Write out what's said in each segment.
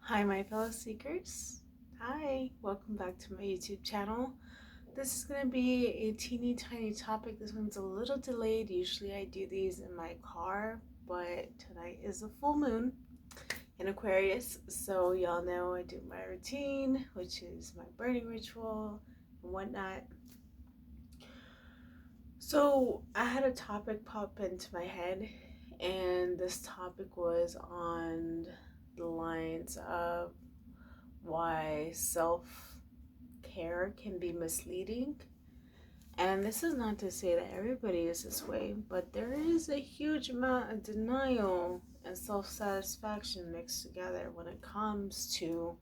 Hi, my fellow seekers. Hi, welcome back to my YouTube channel. This is going to be a teeny tiny topic. This one's a little delayed. Usually I do these in my car, but tonight is a full moon in Aquarius. So y'all know I do my routine, which is my burning ritual and whatnot. So I had a topic pop into my head, and this topic was on the lines of why self-care can be misleading. And this is not to say that everybody is this way, but there is a huge amount of denial and self-satisfaction mixed together when it comes to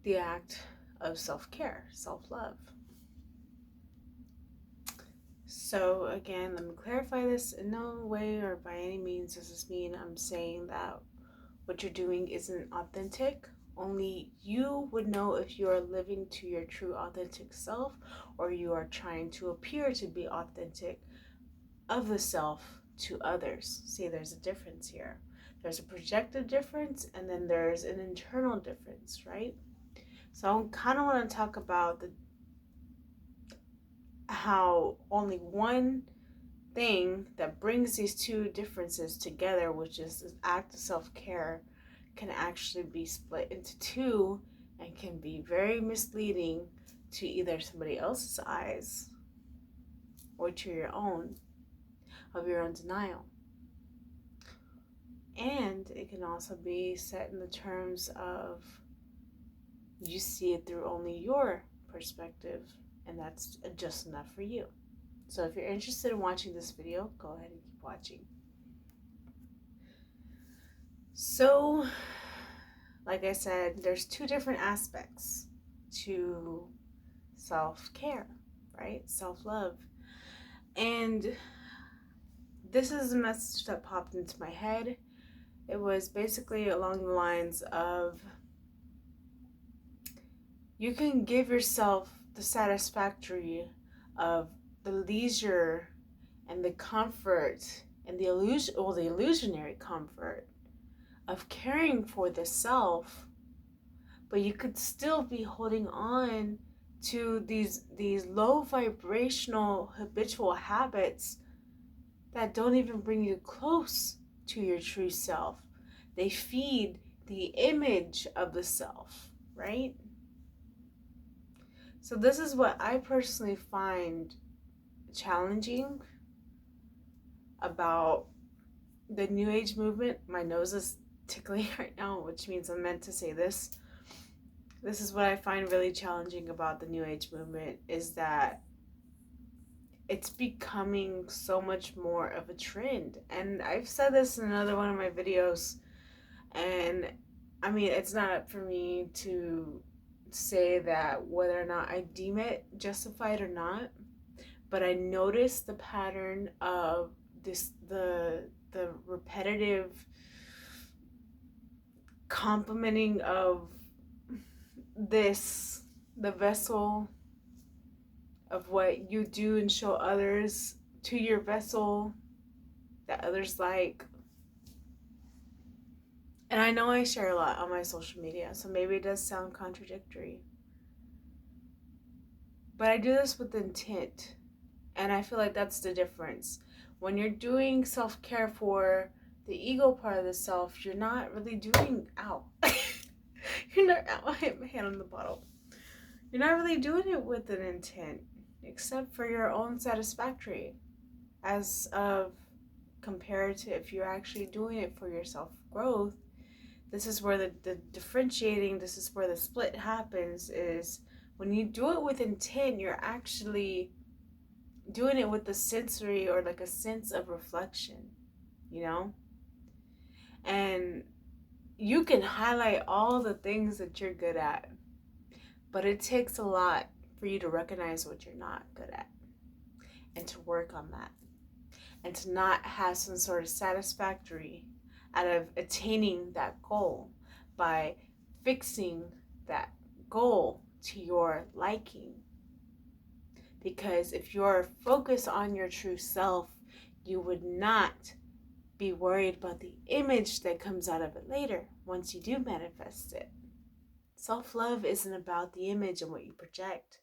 the act of self-care, self-love. So again, let me clarify this. In no way or by any means does this mean I'm saying that what you're doing isn't authentic. Only you would know if you are living to your true authentic self or you are trying to appear to be authentic of the self to others. See, there's a difference here. There's a projected difference and then there's an internal difference, right? So I kind of want to talk about how only one thing that brings these two differences together, which is this act of self-care, can actually be split into two and can be very misleading to either somebody else's eyes or to your own, of your own denial. And it can also be set in the terms of you see it through only your perspective, and that's just enough for you. So if you're interested in watching this video, go ahead and keep watching. So, like I said, there's two different aspects to self-care, right? Self-love. And this is a message that popped into my head. It was basically along the lines of you can give yourself the satisfactory of the leisure and the comfort and the illusionary comfort of caring for the self, but you could still be holding on to these low vibrational habitual habits that don't even bring you close to your true self. They feed the image of the self, right? So this is what I personally find challenging about the New Age movement. My nose is tickling right now, which means I'm meant to say this. This is what I find really challenging about the New Age movement, is that it's becoming so much more of a trend. And I've said this in another one of my videos, and I mean, it's not up for me to say that whether or not I deem it justified or not, but I noticed the pattern of the repetitive complimenting of the vessel of what you do and show others to your vessel that others like. And I know I share a lot on my social media, so maybe it does sound contradictory. But I do this with intent. And I feel like that's the difference. When you're doing self-care for the ego part of the self, you're not really doing, you're not, I hit my hand on the bottle. You're not really doing it with an intent, except for your own satisfactory, as of compared to if you're actually doing it for your self-growth. This is where the differentiating, this is where the split happens, is when you do it with intent, you're actually doing it with the sensory or like a sense of reflection, you know? And you can highlight all the things that you're good at, but it takes a lot for you to recognize what you're not good at and to work on that and to not have some sort of satisfactory out of attaining that goal by fixing that goal to your liking. Because if you're focused on your true self, you would not be worried about the image that comes out of it later once you do manifest it. Self-love isn't about the image and what you project.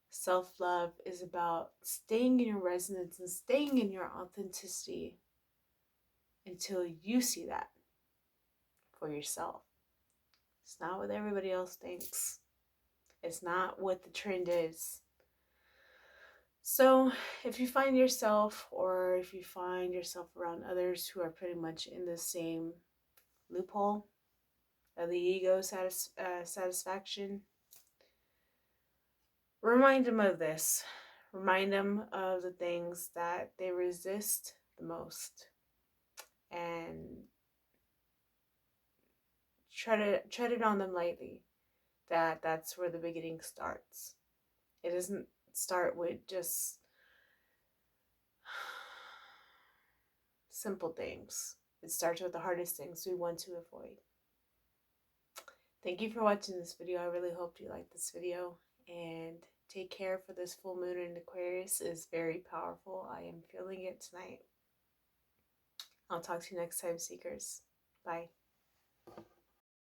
Self-love is about staying in your resonance and staying in your authenticity until you see that for yourself. It's not what everybody else thinks. It's not what the trend is. So if you find yourself, or if you find yourself around others who are pretty much in the same loophole of the ego satisfaction, remind them of this. Remind them of the things that they resist the most, and tread it on them lightly. That's where the beginning starts. It doesn't start with just simple things. It starts with the hardest things we want to avoid. Thank you for watching this video. I really hope you liked this video, and take care, for this full moon in Aquarius is very powerful. I am feeling it tonight. I'll talk to you next time, Seekers. Bye.